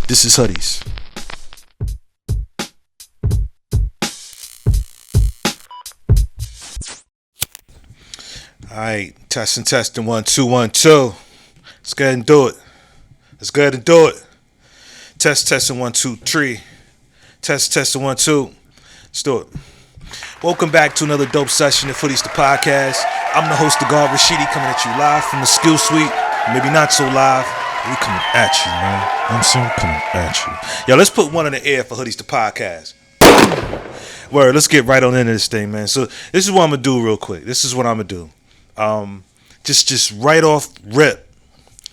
This is Hoodies. Alright, testing 1 2 1 2. Let's go ahead and do it. Testing 1 2 3. Testing 1 2. Let's do it. Welcome back to another dope session of HOODIES the podcast. I'm the host, the gabriellazunika, coming at you live from the skill suite. Maybe not so live. We coming at you, man. I'm so coming at you. Yo, let's put one in the air for HOODIES the podcast. Word, let's get right on into this thing, man. So this is what I'm gonna do real quick. Just right off rip,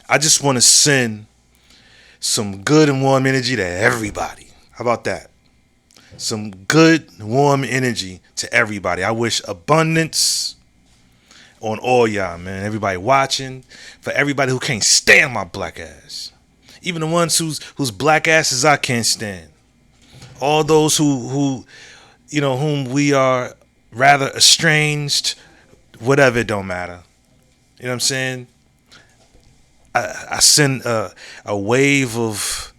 I just want to send some good and warm energy to everybody. How about that? Some good, warm energy to everybody. I wish abundance on all y'all, man. Everybody watching. For everybody who can't stand my black ass. Even the ones whose black asses I can't stand. All those whom we are rather estranged. Whatever, it don't matter. You know what I'm saying? I send a wave of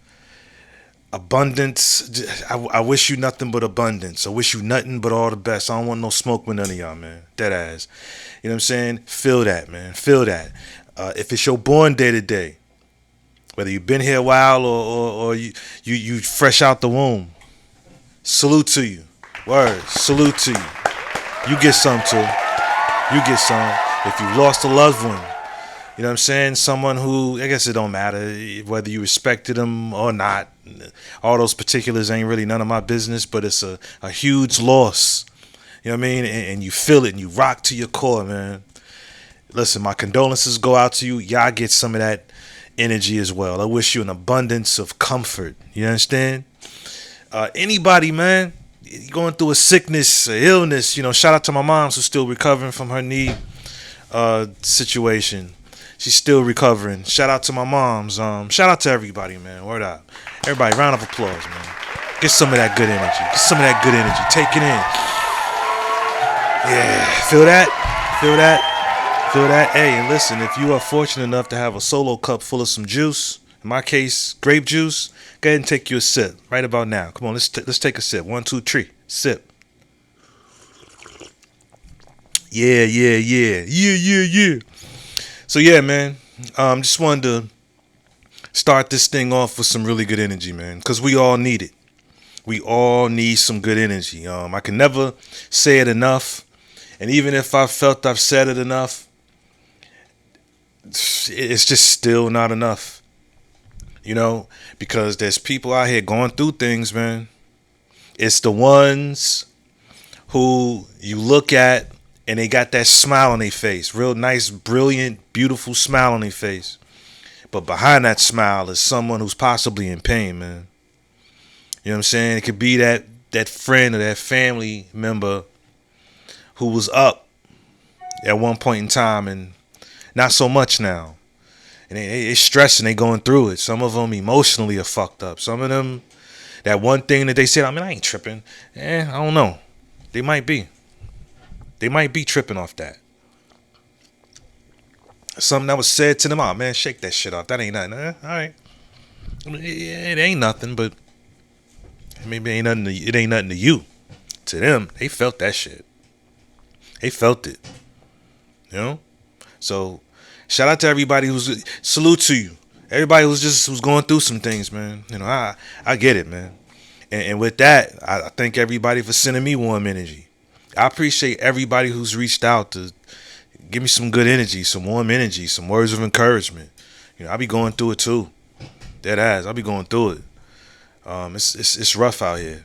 abundance. I wish you nothing but abundance. I wish you nothing but all the best. I don't want no smoke with none of y'all, man. Dead ass. You know what I'm saying? Feel that, man. Feel that. If it's your born day today, whether you've been here a while or you fresh out the womb, salute to you. Word. Salute to you. You get some too. You get some. If you lost a loved one, you know what I'm saying? Someone who, I guess it don't matter whether you respected them or not. All those particulars ain't really none of my business, but it's a huge loss. You know what I mean? And you feel it and you rock to your core, man. Listen, my condolences go out to you. Y'all get some of that energy as well. I wish you an abundance of comfort. You understand? Anybody, man, going through a sickness, a illness, shout out to my mom who's still recovering from her knee situation. She's still recovering. Shout out to my moms. Shout out to everybody, man. Word up. Everybody, round of applause, man. Get some of that good energy. Get some of that good energy. Take it in. Yeah. Feel that? Feel that? Feel that? Hey, and listen, if you are fortunate enough to have a solo cup full of some juice, in my case, grape juice, go ahead and take you a sip right about now. Come on, let's take a sip. 1 2 3. Sip. Yeah. So yeah, man, just wanted to start this thing off with some really good energy, man, because we all need it. We all need some good energy. I can never say it enough, and even if I felt I've said it enough, it's just still not enough, because there's people out here going through things, man. It's the ones who you look at and they got that smile on their face. Real nice, brilliant, beautiful smile on their face. But behind that smile is someone who's possibly in pain, man. You know what I'm saying? It could be that friend or that family member who was up at one point in time and not so much now. And they stressing, they going through it. Some of them emotionally are fucked up. Some of them, that one thing that they said, I ain't tripping. I don't know. They might be. They might be tripping off that. Something that was said to them, oh man, shake that shit off. That ain't nothing. All right. It ain't nothing, but maybe it ain't nothing to you. To them, they felt that shit. They felt it. So shout out to everybody salute to you. Everybody who's going through some things, man. I get it, man. And with that, I thank everybody for sending me warm energy. I appreciate everybody who's reached out to give me some good energy, some warm energy, some words of encouragement. I be going through it too. Dead ass. I be going through it. It's rough out here.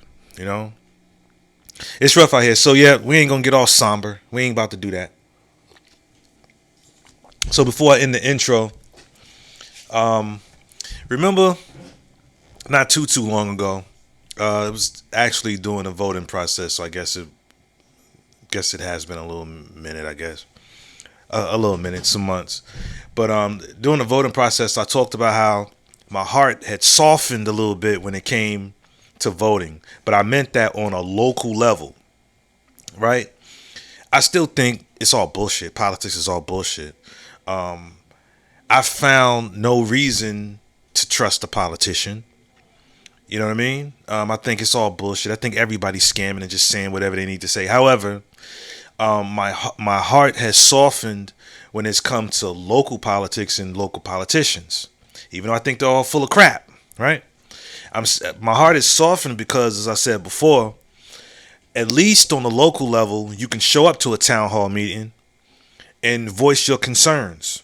It's rough out here. So yeah, we ain't gonna get all somber. We ain't about to do that. So before I end the intro, remember not too long ago, it was actually during the voting process. So I guess it has been a little minute, I guess. A little minute, some months. But during the voting process, I talked about how my heart had softened a little bit when it came to voting. But I meant that on a local level, right? I still think it's all bullshit. Politics is all bullshit. I found no reason to trust a politician. You know what I mean? I think it's all bullshit. I think everybody's scamming and just saying whatever they need to say. However, my heart has softened when it's come to local politics and local politicians, even though I think they're all full of crap. Right? My heart is softened because, as I said before, at least on the local level, you can show up to a town hall meeting and voice your concerns.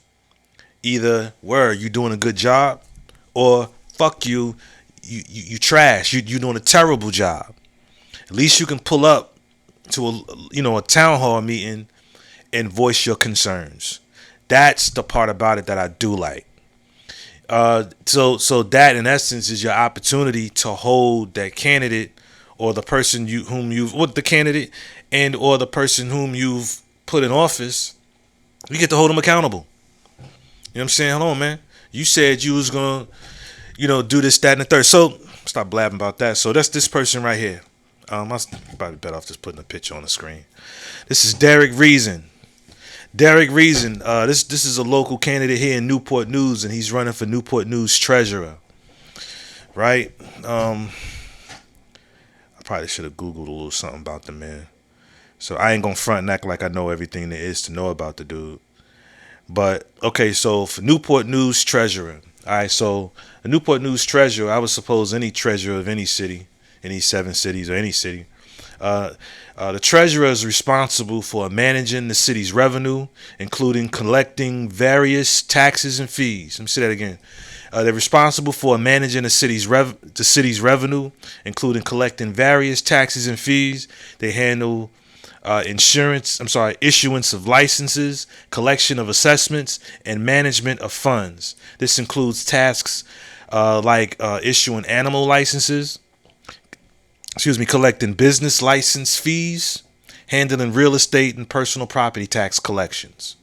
Either where you doing a good job, or fuck you, you trash. You doing a terrible job. At least you can pull up to a town hall meeting and voice your concerns. That's the part about it that I do like. So that in essence is your opportunity to hold that candidate or the person the candidate and or the person whom you've put in office. You get to hold them accountable. You know what I'm saying? Hold on, man. You said you was gonna, do this, that, and the third. So stop blabbing about that. So that's this person right here. I was probably better off just putting a picture on the screen. This is Derek Reason. Derek Reason. This is a local candidate here in Newport News, and he's running for Newport News treasurer. Right? I probably should have Googled a little something about the man. So I ain't gonna front and act like I know everything there is to know about the dude. But okay, so for Newport News treasurer. All right, so a Newport News treasurer, I would suppose any treasurer of any city, any 7 cities or any city. The treasurer is responsible for managing the city's revenue, including collecting various taxes and fees. Let me say that again. They're responsible for managing the city's revenue, including collecting various taxes and fees. They handle issuance of licenses, collection of assessments, and management of funds. This includes tasks like issuing animal licenses, collecting business license fees, handling real estate and personal property tax collections.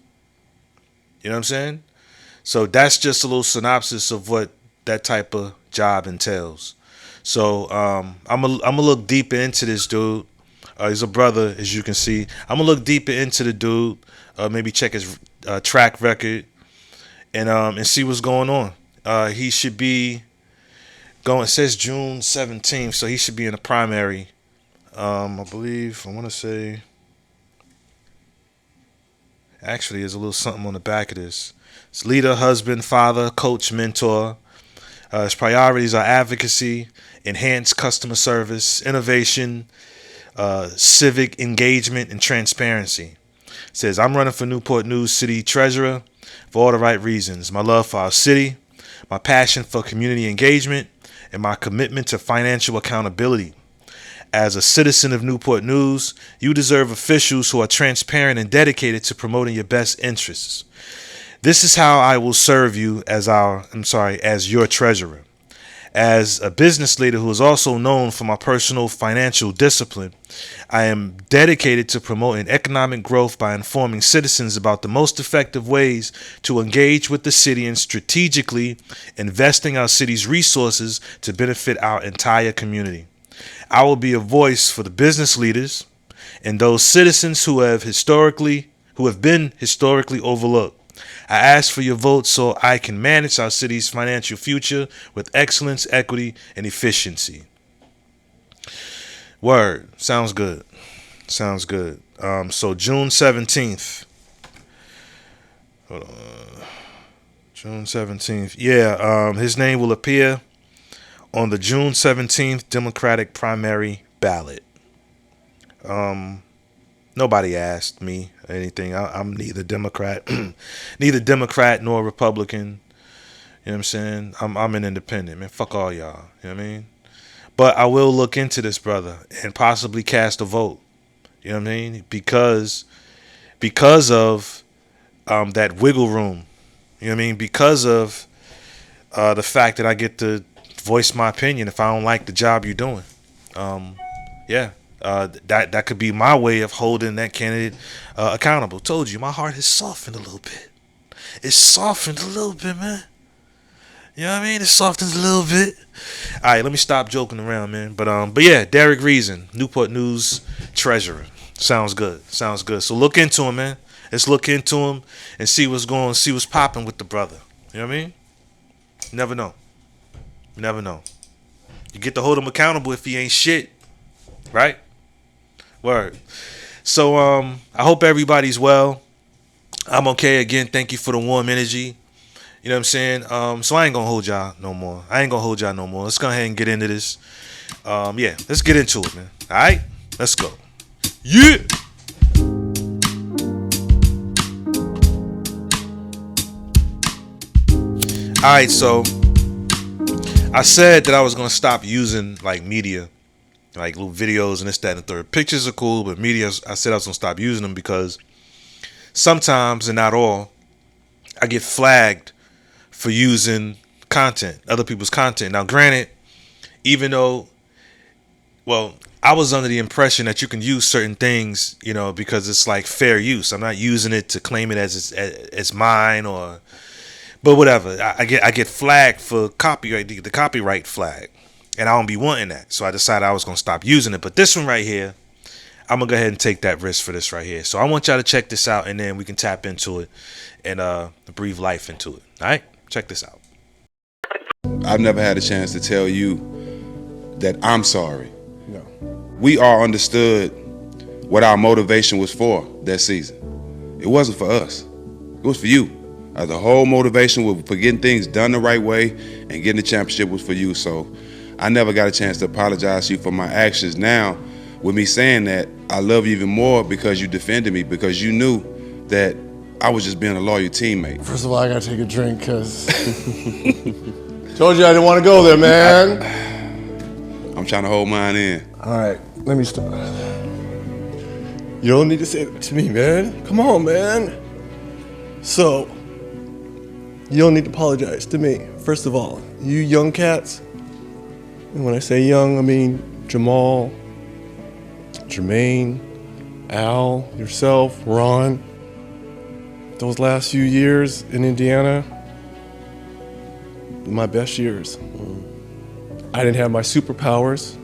You know what I'm saying? So that's just a little synopsis of what that type of job entails. So I'm gonna look deeper into this dude. He's a brother, as you can see. I'm gonna look deeper into the dude. Maybe check his track record and see what's going on. He should be going. It says June 17th, so he should be in the primary. I believe. I want to say. Actually, there's a little something on the back of this. It's leader, husband, father, coach, mentor. His priorities are advocacy, enhanced customer service, innovation, civic engagement, and transparency. It says, I'm running for Newport News City Treasurer for all the right reasons. My love for our city, my passion for community engagement, and my commitment to financial accountability. As a citizen of Newport News, you deserve officials who are transparent and dedicated to promoting your best interests. This is how I will serve you as your treasurer. As a business leader who is also known for my personal financial discipline, I am dedicated to promoting economic growth by informing citizens about the most effective ways to engage with the city and strategically investing our city's resources to benefit our entire community. I will be a voice for the business leaders and those citizens who have been historically overlooked. I ask for your vote so I can manage our city's financial future with excellence, equity, and efficiency. Word. Sounds good. So June 17th. Hold on. June 17th. Yeah, his name will appear on the June 17th Democratic primary ballot. Nobody asked me anything. I'm neither Democrat, nor Republican. You know what I'm saying? I'm an independent, man. Fuck all y'all. You know what I mean? But I will look into this brother and possibly cast a vote. You know what I mean? Because of that wiggle room. You know what I mean? Because of the fact that I get to voice my opinion if I don't like the job you're doing. That could be my way of holding that candidate accountable. Told you, my heart has softened a little bit. It's softened a little bit, man. You know what I mean? It softens a little bit. All right, let me stop joking around, man. But yeah, Derek Reason, Newport News treasurer. Sounds good. So look into him, man. Let's look into him and see what's popping with the brother. You know what I mean? Never know. You get to hold him accountable if he ain't shit, right? Word. So I hope everybody's well. I'm okay. Again, thank you for the warm energy. You know what I'm saying? So I ain't gonna hold y'all no more. Let's go ahead and get into this. Yeah, let's get into it, man. All right, let's go. Yeah. All right, so I said that I was gonna stop using like media, like little videos and this, that, and the third. Pictures are cool, but media, I said I was gonna stop using them because sometimes, and not all, I get flagged for using content, other people's content. Now, granted, even though, well, I was under the impression that you can use certain things, you know, because it's like fair use. I'm not using it to claim it as mine, or, but whatever. I get flagged for copyright, the copyright flag, and I don't be wanting that. So I decided I was gonna stop using it. But this one right here, I'm gonna go ahead and take that risk for this right here. So I want y'all to check this out, and then we can tap into it and breathe life into it. All right, check this out. I've never had a chance to tell you that I'm sorry. No. We all understood what our motivation was for that season. It wasn't for us. It was for you. The whole motivation for getting things done the right way and getting the championship was for you. So I never got a chance to apologize to you for my actions. Now, with me saying that, I love you even more because you defended me, because you knew that I was just being a loyal teammate. First of all, I gotta take a drink because told you I didn't want to go there, man. I'm trying to hold mine in. All right, let me start. You don't need to say that to me, man. Come on, man. So, you don't need to apologize to me. First of all, you young cats, and when I say young, I mean Jamal, Jermaine, Al, yourself, Ron. Those last few years in Indiana, my best years. I didn't have my superpowers,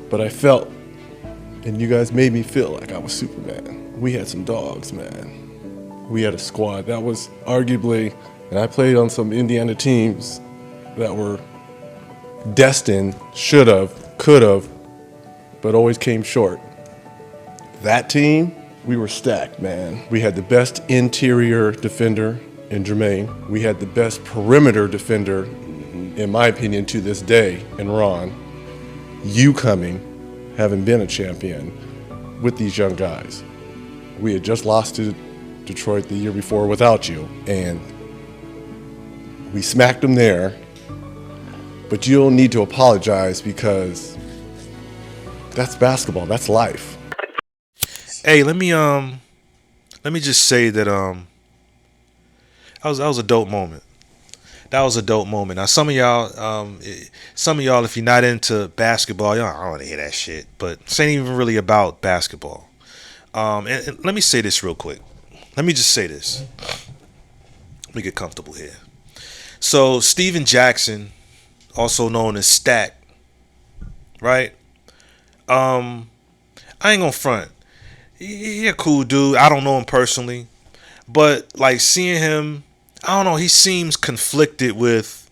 but I felt, and you guys made me feel like I was Superman. We had some dogs, man. We had a squad. That was arguably, and I played on some Indiana teams that were destined, should have, could have, but always came short. That team, we were stacked, man. We had the best interior defender in Jermaine. We had the best perimeter defender, in my opinion, to this day, in Ron. You coming, having been a champion with these young guys. We had just lost to Detroit the year before without you, and we smacked them there. But you don't need to apologize because that's basketball, that's life. Hey, let me just say that that was a dope moment. That was a dope moment. Now some of y'all, if you're not into basketball, y'all don't want to hear that shit. But this ain't even really about basketball. And let me say this real quick. Let me just say this. Let me get comfortable here. So Stephanjackson, also known as Stack, right? I ain't gonna front. He a cool dude. I don't know him personally, but like seeing him, I don't know. He seems conflicted with,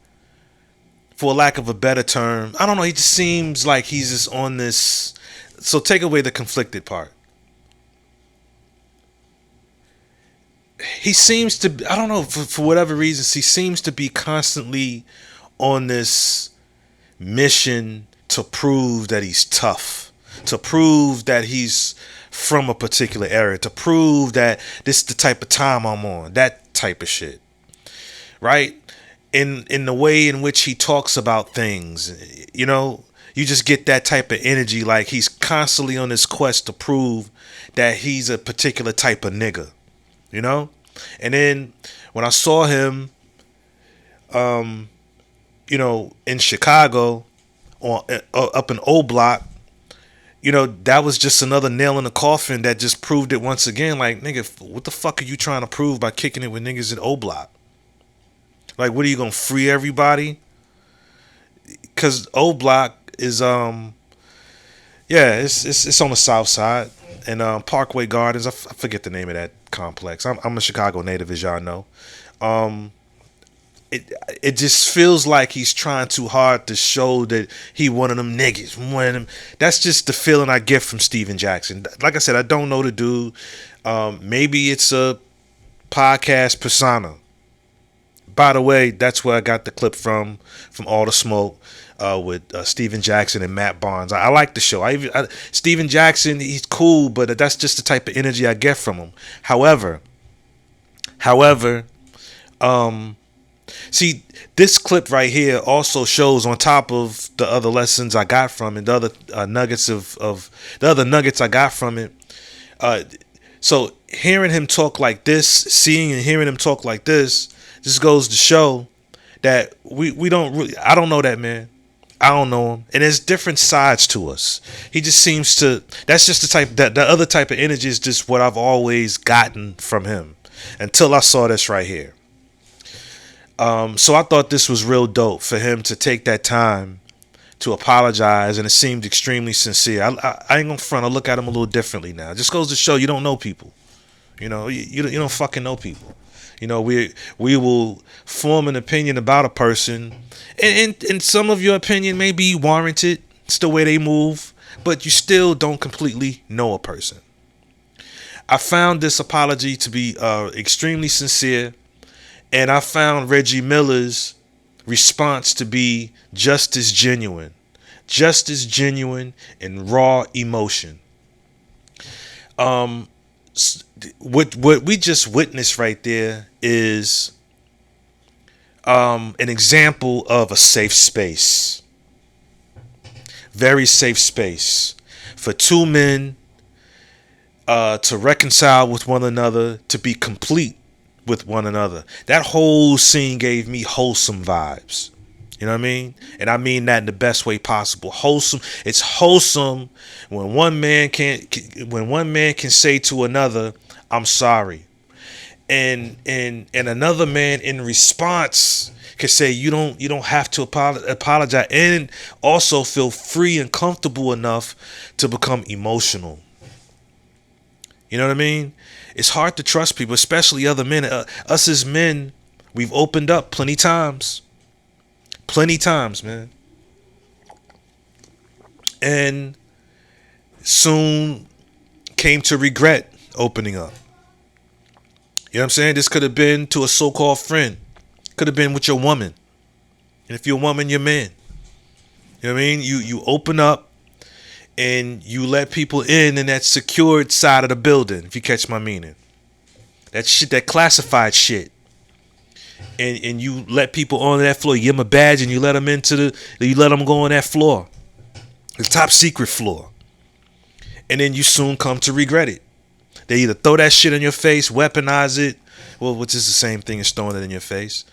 for lack of a better term, I don't know. He just seems like he's just on this. So take away the conflicted part. He seems to, I don't know, for whatever reasons, he seems to be constantly on this mission to prove that he's tough, to prove that he's from a particular area, to prove that this is the type of time I'm on, that type of shit, right? In the way in which he talks about things, you know, you just get that type of energy, like he's constantly on this quest to prove that he's a particular type of nigga, you know? And then when I saw him, you know, in Chicago, or up in O Block, you know, that was just another nail in the coffin that just proved it once again. Like, nigga, what the fuck are you trying to prove by kicking it with niggas in O Block? Like, what are you gonna free everybody? Because O Block is yeah, it's on the south side, and Parkway Gardens. I forget the name of that complex. I'm a Chicago native, as y'all know. it just feels like he's trying too hard to show that he one of them niggas. One of them. That's just the feeling I get from Stephen Jackson. Like I said, I don't know the dude. Maybe it's a podcast persona. By the way, that's where I got the clip from All the Smoke with Stephen Jackson and Matt Barnes. I like the show. Stephen Jackson, he's cool, but that's just the type of energy I get from him. However, see, this clip right here also shows, on top of the other lessons I got from it, the other nuggets of the other nuggets I got from it. So hearing him talk like this, seeing and hearing him talk like this goes to show that we don't really. I don't know that man. I don't know him, and there's different sides to us. He just seems to. That's just the type that the other type of energy is just what I've always gotten from him until I saw this right here. So I thought this was real dope for him to take that time to apologize, and it seemed extremely sincere. I ain't gonna front. I look at him a little differently now. It just goes to show you don't know people. You know, you don't fucking know people. You know, we will form an opinion about a person, and some of your opinion may be warranted. It's the way they move, but you still don't completely know a person. I found this apology to be extremely sincere, and I found Reggie Miller's response to be just as genuine and raw emotion. What we just witnessed right there is an example of a safe space, very safe space for two men to reconcile with one another, to be complete with one another. That whole scene gave me wholesome vibes. You know what I mean? And I mean that in the best way possible. Wholesome. It's wholesome when one man can say to another, "I'm sorry," and another man in response can say, "You don't have to apologize," and also feel free and comfortable enough to become emotional. You know what I mean? It's hard to trust people, especially other men. Us as men, we've opened up plenty times, man, and soon came to regret opening up. You know what I'm saying? This could have been to a so-called friend. Could have been with your woman. And if you're a woman, your man. You know what I mean? You open up and you let people in that secured side of the building, if you catch my meaning. That shit, that classified shit. And you let people on that floor. You give them a badge and you let them you let them go on that floor. The top secret floor. And then you soon come to regret it. They either throw that shit in your face, weaponize it, well, which is the same thing as throwing it in your face.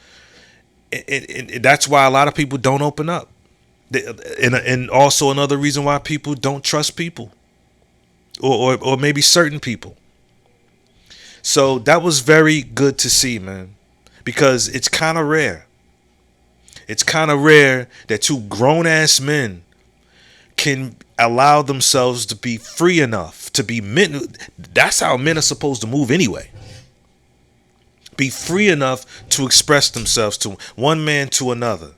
And that's why a lot of people don't open up. And also another reason why people don't trust people. Or maybe certain people. So that was very good to see, man. Because it's kind of rare. It's kind of rare that two grown-ass men can allow themselves to be free enough to be men. That's how men are supposed to move anyway. Be free enough to express themselves to one man to another.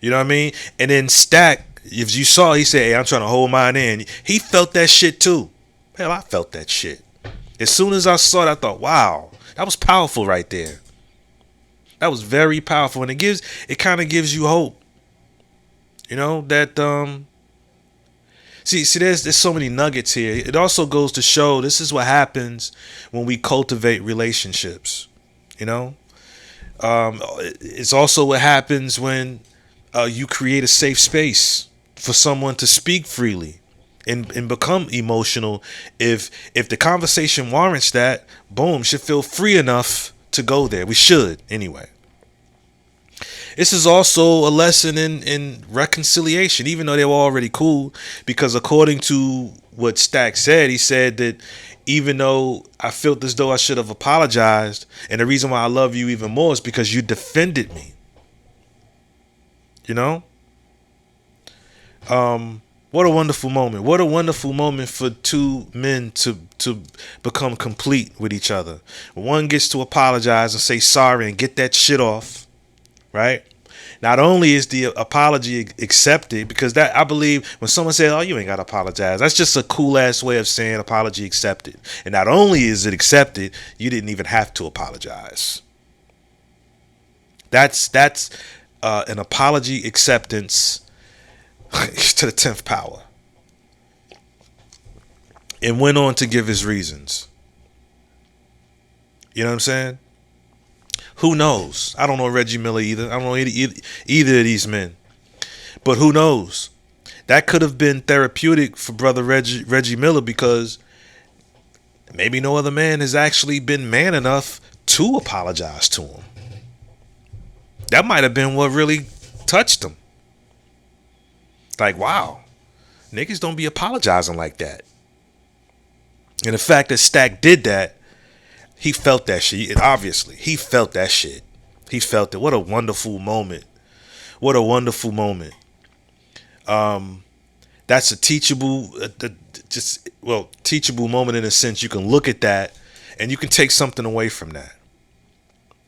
You know what I mean? And then Stack, if you saw, he said, "Hey, I'm trying to hold mine in." He felt that shit too. Hell, I felt that shit. As soon as I saw it, I thought, wow, that was powerful right there. That was very powerful. And it kind of gives you hope. You know, that see there's so many nuggets here. It also goes to show this is what happens when we cultivate relationships. You know? It's also what happens when you create a safe space for someone to speak freely and become emotional. If the conversation warrants that, boom, should feel free enough to go there. We should, anyway. This is also a lesson in reconciliation, even though they were already cool, because according to what Stack said, he said that even though I felt as though I should have apologized, and the reason why I love you even more is because you defended me. You know? What a wonderful moment. What a wonderful moment for two men to become complete with each other. One gets to apologize and say sorry and get that shit off, right? Not only is the apology accepted, because that, I believe when someone says, "Oh, you ain't got to apologize," that's just a cool ass way of saying apology accepted. And not only is it accepted, you didn't even have to apologize. That's an apology acceptance to the 10th power. And went on to give his reasons. You know what I'm saying? Who knows? I don't know Reggie Miller either. I don't know either of these men. But who knows? That could have been therapeutic for brother Reggie Miller, because maybe no other man has actually been man enough to apologize to him. That might have been what really touched him. Like, wow, niggas don't be apologizing like that. And the fact that Stack did that, he felt that shit. And obviously, he felt that shit. He felt it. What a wonderful moment. What a wonderful moment. That's a teachable, teachable moment in a sense. You can look at that and you can take something away from that.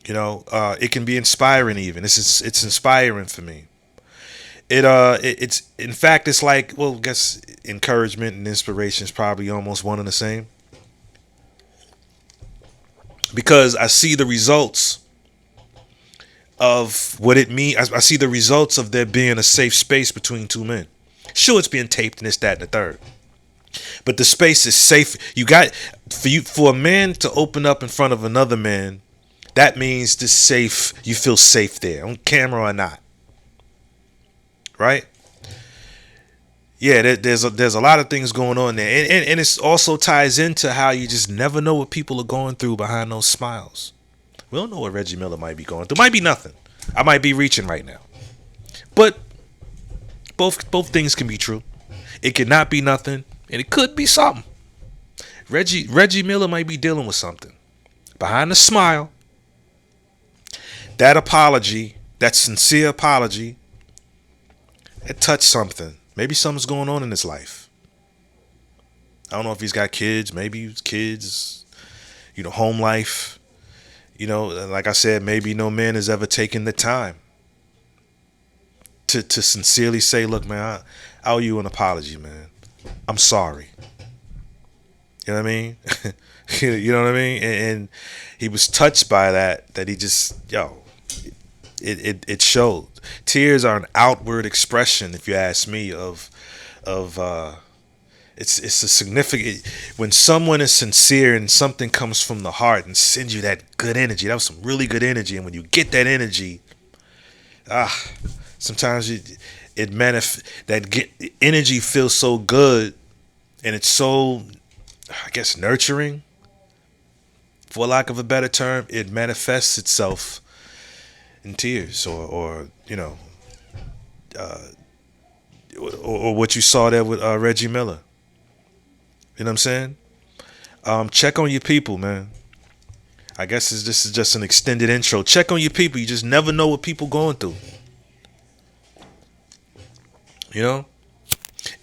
You know, it can be inspiring even. It's inspiring for me. It's in fact, it's like, well, I guess encouragement and inspiration is probably almost one and the same, because I see the results of what it means. I see the results of there being a safe space between two men. Sure, it's being taped and this, that, and the third, but the space is safe. You got for a man to open up in front of another man. That means this safe. You feel safe there, on camera or not. Right? Yeah, there's a lot of things going on there, and it also ties into how you just never know what people are going through behind those smiles. We don't know what Reggie Miller might be going through. Might be nothing. I might be reaching right now, but both things can be true. It could not be nothing, and it could be something. Reggie Miller might be dealing with something behind the smile. That apology, that sincere apology, it touched something. Maybe something's going on in his life. I don't know if he's got kids. Maybe his kids, home life. Like I said, maybe no man has ever taken the time to sincerely say, look, man, I owe you an apology, man. I'm sorry. You know what I mean? You know what I mean? And he was touched by that he just, it showed. Tears are an outward expression, if you ask me, of it's a significant, when someone is sincere and something comes from the heart and sends you that good energy. That was some really good energy, and when you get that energy, sometimes energy feels so good, and it's so, I guess, nurturing, for lack of a better term. It manifests itself in tears, or what you saw there with Reggie Miller. You know what I'm saying? Check on your people, man. I guess this is just an extended intro. Check on your people. You just never know what people going through.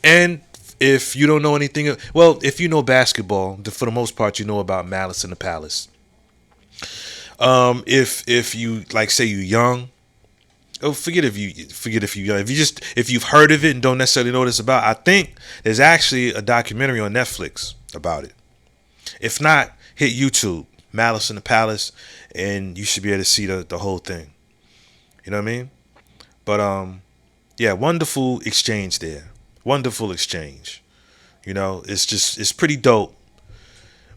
And if you don't know anything, well, if you know basketball, for the most part, you know about Maliceinthepalace. If you, like, say you're young, forget if you're young. If you've heard of it and don't necessarily know what it's about, I think there's actually a documentary on Netflix about it. If not, hit YouTube, Maliceinthepalace, and you should be able to see the whole thing. You know what I mean? But yeah, wonderful exchange there. Wonderful exchange. It's pretty dope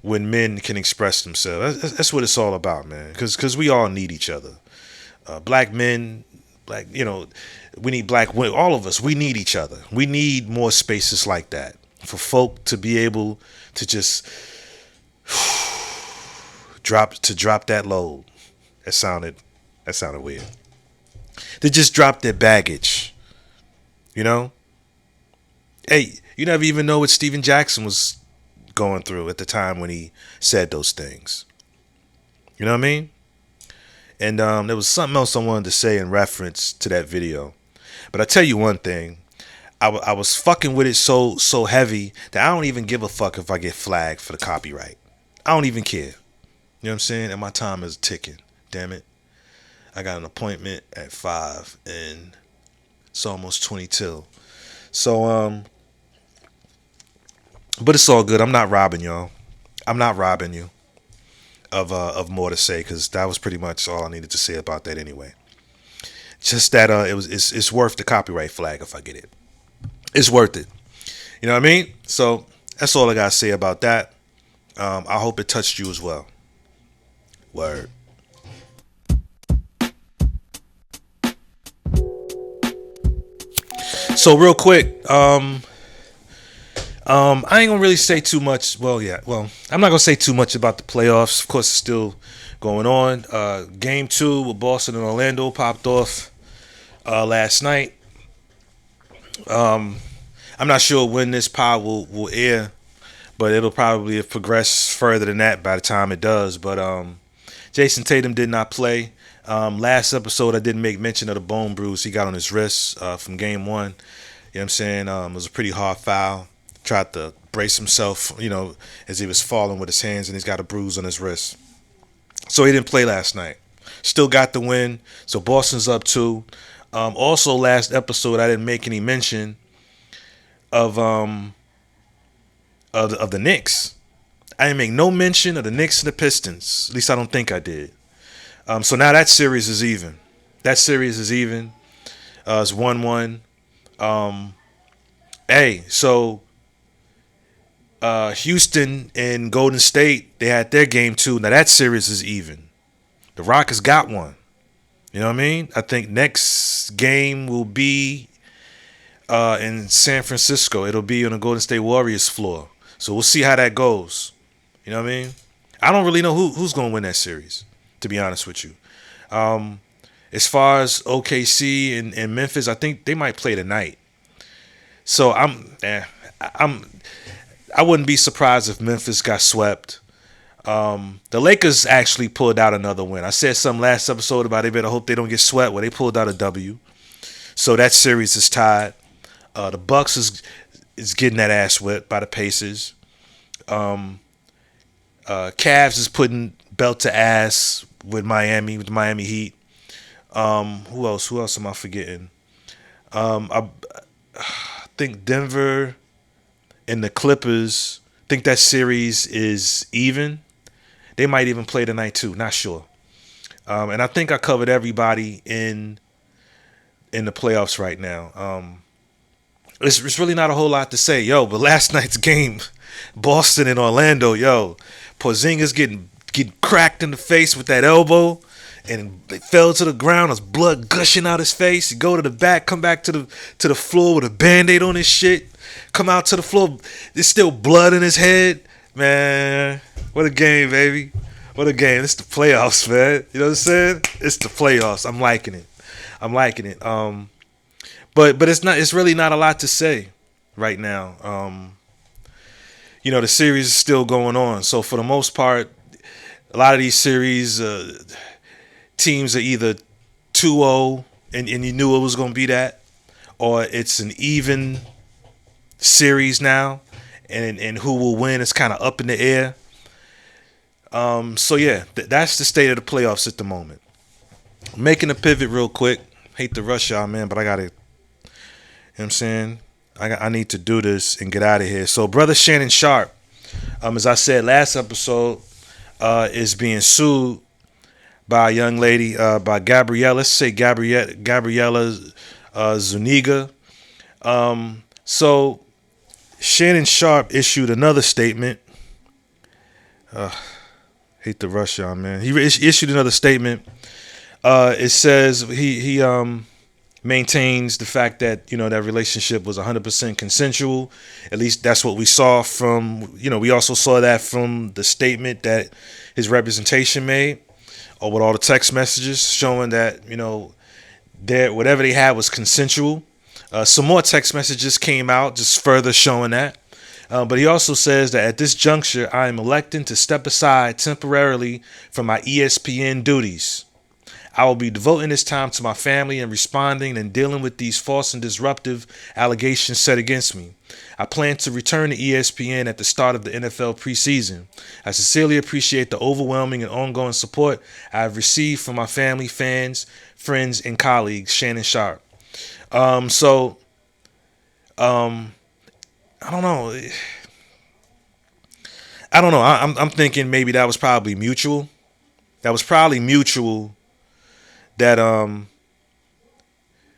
when men can express themselves. That's what it's all about, man. Because we all need each other. Black men, we need black women. All of us, we need each other. We need more spaces like that for folk to be able to just drop that load. That sounded weird. To just drop their baggage. Hey, you never even know what Stephanjackson was going through at the time when he said those things. You know what I mean? And there was something else I wanted to say in reference to that video. But I tell you one thing. I was fucking with it so heavy that I don't even give a fuck if I get flagged for the copyright. I don't even care. You know what I'm saying? And my time is ticking. Damn it. I got an appointment at 5 and it's almost 22. So but it's all good. I'm not robbing y'all. I'm not robbing you of more to say, because that was pretty much all I needed to say about that anyway. Just that it's worth the copyright flag if I get it. It's worth it. You know what I mean? So that's all I gotta say about that. I hope it touched you as well. Word. So real quick, I ain't gonna really say too much. Well, I'm not gonna say too much about the playoffs. Of course, it's still going on. Game 2 with Boston and Orlando popped off last night. I'm not sure when this pod will air, but it'll probably have progressed further than that by the time it does. But Jason Tatum did not play. Last episode, I didn't make mention of the bone bruise he got on his wrist from game 1. You know what I'm saying? It was a pretty hard foul. Tried to brace himself, as he was falling with his hands, and he's got a bruise on his wrist. So he didn't play last night. Still got the win. So Boston's up 2. Also, last episode, I didn't make any mention of the Knicks. I didn't make no mention of the Knicks and the Pistons. At least I don't think I did. So now that series is even. It's 1-1. So Houston and Golden State, they had their game 2. Now that series is even. The Rockets got one. You know what I mean? I think next game will be in San Francisco. It'll be on the Golden State Warriors floor. So we'll see how that goes. You know what I mean? I don't really know who's going to win that series, to be honest with you. As far as OKC and Memphis, I think they might play tonight. So I wouldn't be surprised if Memphis got swept. The Lakers actually pulled out another win. I said something last episode about they better hope they don't get swept. Well, they pulled out a W. So that series is tied. The Bucks is getting that ass whipped by the Pacers. Cavs is putting belt to ass with the Miami Heat. Who else am I forgetting? I think Denver and the Clippers. I think that series is even. They might even play tonight too. Not sure. And I think I covered everybody in the playoffs right now. It's really not a whole lot to say, but last night's game, Boston and Orlando, Porzingis getting cracked in the face with that elbow, and they fell to the ground. There's blood gushing out his face. He go to the back, come back to the floor with a Band-Aid on his shit. Come out to the floor, there's still blood in his head. Man, what a game, baby. What a game. It's the playoffs, man. You know what I'm saying? It's the playoffs. I'm liking it. But it's really not a lot to say right now. The series is still going on. So for the most part, a lot of these series, teams are either 2-0 and you knew it was going to be that, or it's an even series now, and who will win is kind of up in the air. That's the state of the playoffs at the moment. Making a pivot real quick. Hate to rush y'all, man, but I gotta. You know what I'm saying? I need to do this and get out of here. So, brother Shannonsharpe, as I said last episode, is being sued by a young lady, by gabriellazunika. So Shannonsharpe issued another statement. Hate to rush y'all, man. He issued another statement. It says he maintains the fact that that relationship was 100% consensual. At least that's what we saw from. We also saw that from the statement that his representation made, or with all the text messages showing that whatever they had was consensual. Some more text messages came out just further showing that. But he also says that at this juncture, I am electing to step aside temporarily from my ESPN duties. I will be devoting this time to my family and responding and dealing with these false and disruptive allegations set against me. I plan to return to ESPN at the start of the NFL preseason. I sincerely appreciate the overwhelming and ongoing support I have received from my family, fans, friends, and colleagues. Shannon Sharpe. I don't know. I'm thinking maybe that was probably mutual. That you know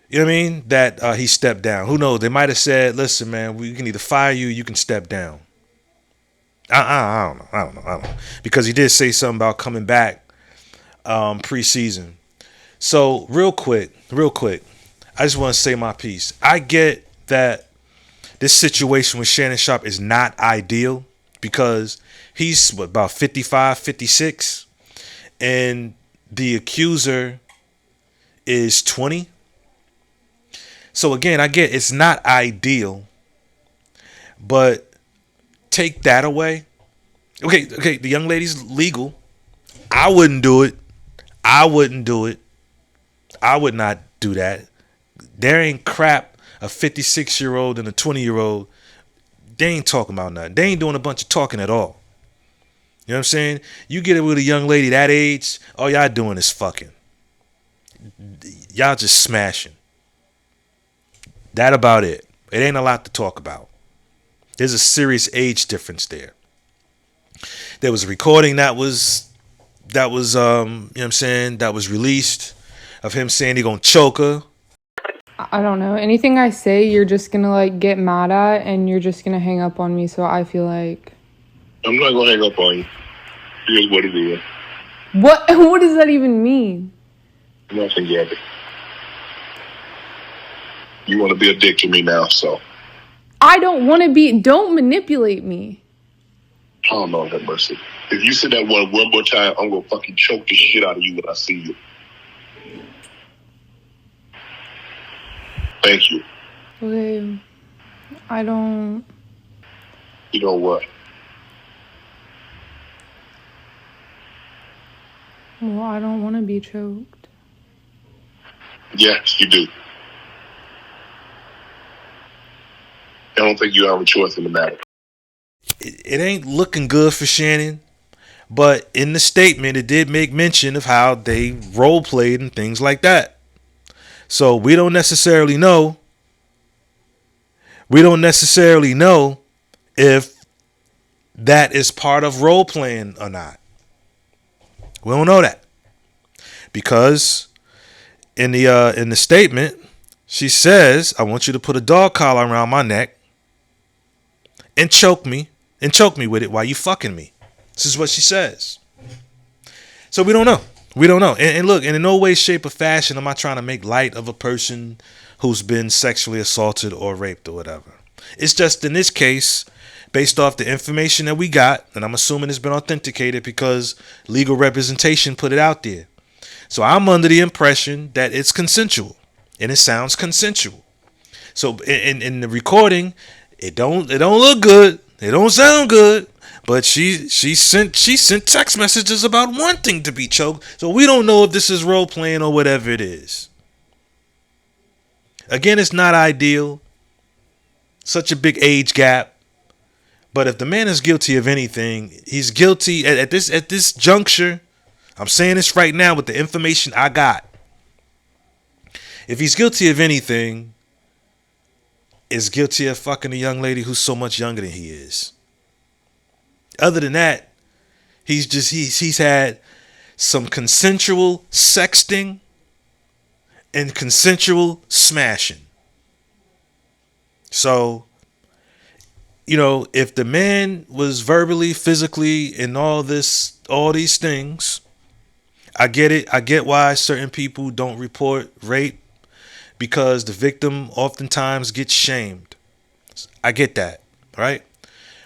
what I mean? That he stepped down. Who knows? They might have said, "Listen, man, we can either fire you, or you can step down." I don't know. Because he did say something about coming back preseason. So real quick, I just want to say my piece. I get that this situation with Shannon Sharpe is not ideal because he's about 55, 56, and the accuser is 20. So again, I get it's not ideal, but take that away. Okay, the young lady's legal. I wouldn't do it. I would not do that. There ain't crap a 56-year-old and a 20-year-old. They ain't talking about nothing. They ain't doing a bunch of talking at all. You know what I'm saying? You get it with a young lady that age, all y'all doing is fucking. Y'all just smashing. That about it. It ain't a lot to talk about. There's a serious age difference there. There was a recording that was you know what I'm saying, that was released of him saying he gonna choke her. I don't know. Anything I say, you're just gonna like get mad at and you're just gonna hang up on me. So I feel like I'm not gonna hang up on you. Here's what it is. What does that even mean? Nothing, Gabby. You want to be a dick to me now, so. I don't want to be. Don't manipulate me. Oh, Lord have mercy. If you say that one more time, I'm gonna fucking choke the shit out of you when I see you. Thank you. Okay. I don't. You know what? Well, I don't want to be choked. Yes, you do. I don't think you have a choice in the matter. It ain't looking good for Shannon, but in the statement, it did make mention of how they role played and things like that. So we don't necessarily know. If that is part of role playing or not. We don't know that because in the statement, she says, "I want you to put a dog collar around my neck and choke me with it while you fucking me." This is what she says. So we don't know. And look, and in no way, shape, or fashion am I trying to make light of a person who's been sexually assaulted or raped or whatever. It's just in this case, based off the information that we got, and I'm assuming it's been authenticated because legal representation put it out there. So I'm under the impression that it's consensual, and it sounds consensual. So in the recording, it don't look good. It don't sound good. But she sent text messages about wanting to be choked. So we don't know if this is role playing or whatever it is. Again, it's not ideal. Such a big age gap. But if the man is guilty of anything, he's guilty at this juncture. I'm saying this right now with the information I got. If he's guilty of anything, is guilty of fucking a young lady who's so much younger than he is. Other than that, he's had some consensual sexting and consensual smashing. So, you know, if the man was verbally, physically, and all these things, I get it. I get why certain people don't report rape because the victim oftentimes gets shamed. I get that, right?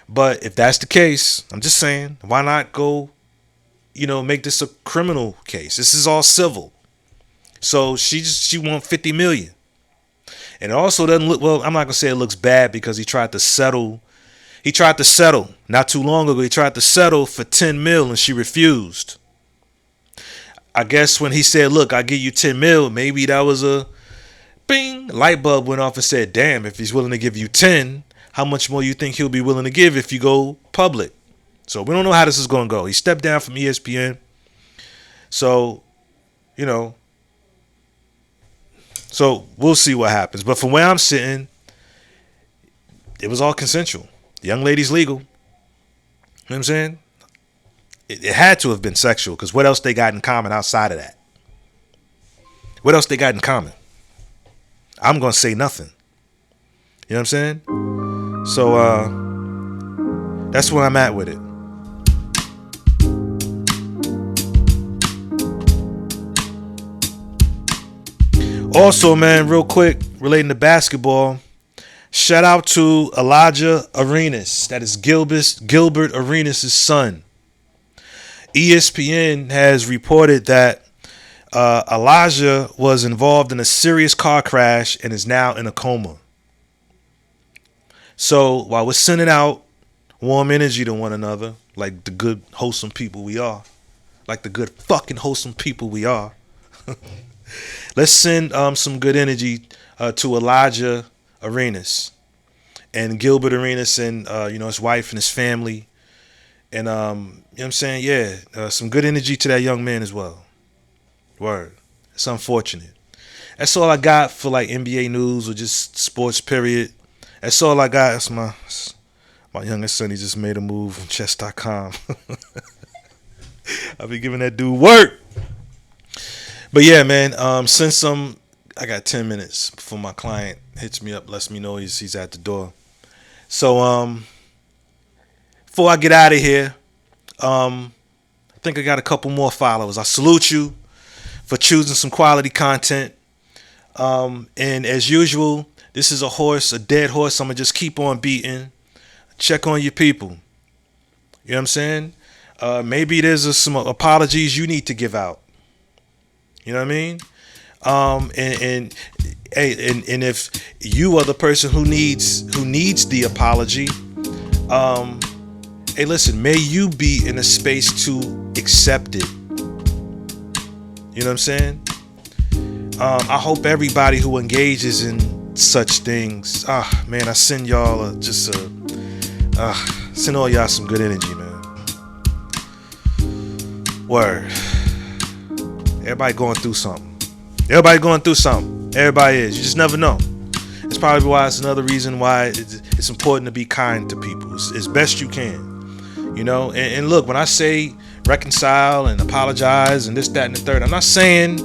But if that's the case, I'm just saying, why not go, make this a criminal case? This is all civil. So she won $50 million. And it also doesn't look, well, I'm not going to say it looks bad because he tried to settle. Not too long ago. He tried to settle for $10 million and she refused. I guess when he said, look, I'll give you 10 mil, maybe that was a bing, light bulb went off and said, damn, if he's willing to give you 10, how much more you think he'll be willing to give if you go public? So we don't know how this is going to go. He stepped down from ESPN. So, you know, so we'll see what happens. But from where I'm sitting, it was all consensual. The young lady's legal. You know what I'm saying? It had to have been sexual, because what else they got in common outside of that? What else they got in common? I'm going to say nothing. You know what I'm saying? So that's where I'm at with it. Also, man, real quick, relating to basketball, shout out to Elijah Arenas. That is Gilbert Arenas' son. ESPN has reported that Elijah was involved in a serious car crash and is now in a coma. So while we're sending out warm energy to one another, like the good, wholesome people we are, like the good fucking wholesome people we are, let's send some good energy to Elijah Arenas and Gilbert Arenas and his wife and his family. And you know what I'm saying? Yeah, some good energy to that young man as well. Word. It's unfortunate. That's all I got for like NBA news or just sports period. That's all I got. That's my youngest son. He just made a move on chess.com. I'll be giving that dude work. But yeah, man, I got 10 minutes before my client hits me up, lets me know he's at the door. So before I get out of here, I think I got a couple more followers. I salute you for choosing some quality content. And as usual, this is a dead horse. I'm going to just keep on beating. Check on your people. You know what I'm saying? Maybe there's some apologies you need to give out. You know what I mean? And if you are the person who needs the apology, hey, listen, may you be in a space to accept it. You know what I'm saying? I hope everybody who engages in such things, man, I send y'all send all y'all some good energy, man. Word. Everybody going through something. Everybody is. You just never know. It's probably why it's another reason why it's important to be kind to people as best you can. You know, and look, when I say reconcile and apologize and this, that, and the third, I'm not saying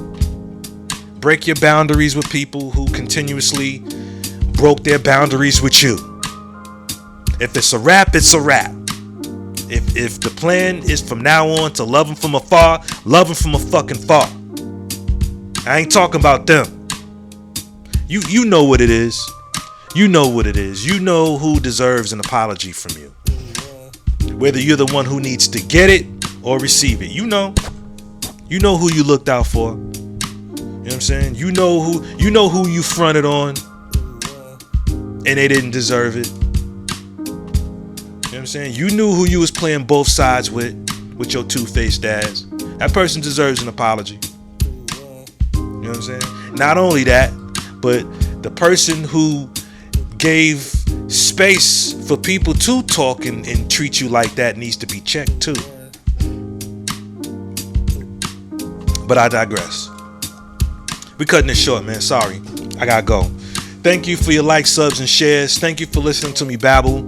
break your boundaries with people who continuously broke their boundaries with you. If it's a rap, it's a rap. If the plan is from now on to love them from afar, love them from a fucking far. I ain't talking about them. You know what it is. You know what it is. You know who deserves an apology from you. Whether you're the one who needs to get it or receive it. You know who you looked out for. You know what I'm saying? You know who you fronted on and they didn't deserve it. You know what I'm saying? You knew who you was playing both sides with your two-faced ass. That person deserves an apology. You know what I'm saying? Not only that, but the person who gave space for people to talk and treat you like that needs to be checked too. But I digress. We're cutting it short, man. Sorry. I gotta go. Thank you for your likes, subs, and shares. Thank you for listening to me babble.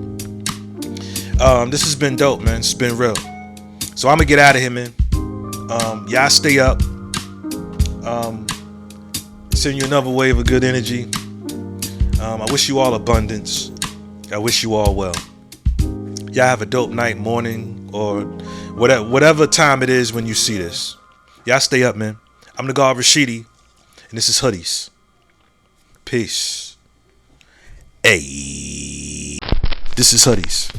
This has been dope, man. It's been real. So I'm gonna get out of here, man. Y'all stay up. Send you another wave of good energy. I wish you all abundance. I wish you all well. Y'all have a dope night, morning, or whatever time it is when you see this. Y'all stay up, man. I'm the God Rashidi, and this is Hoodies. Peace. Hey, this is Hoodies.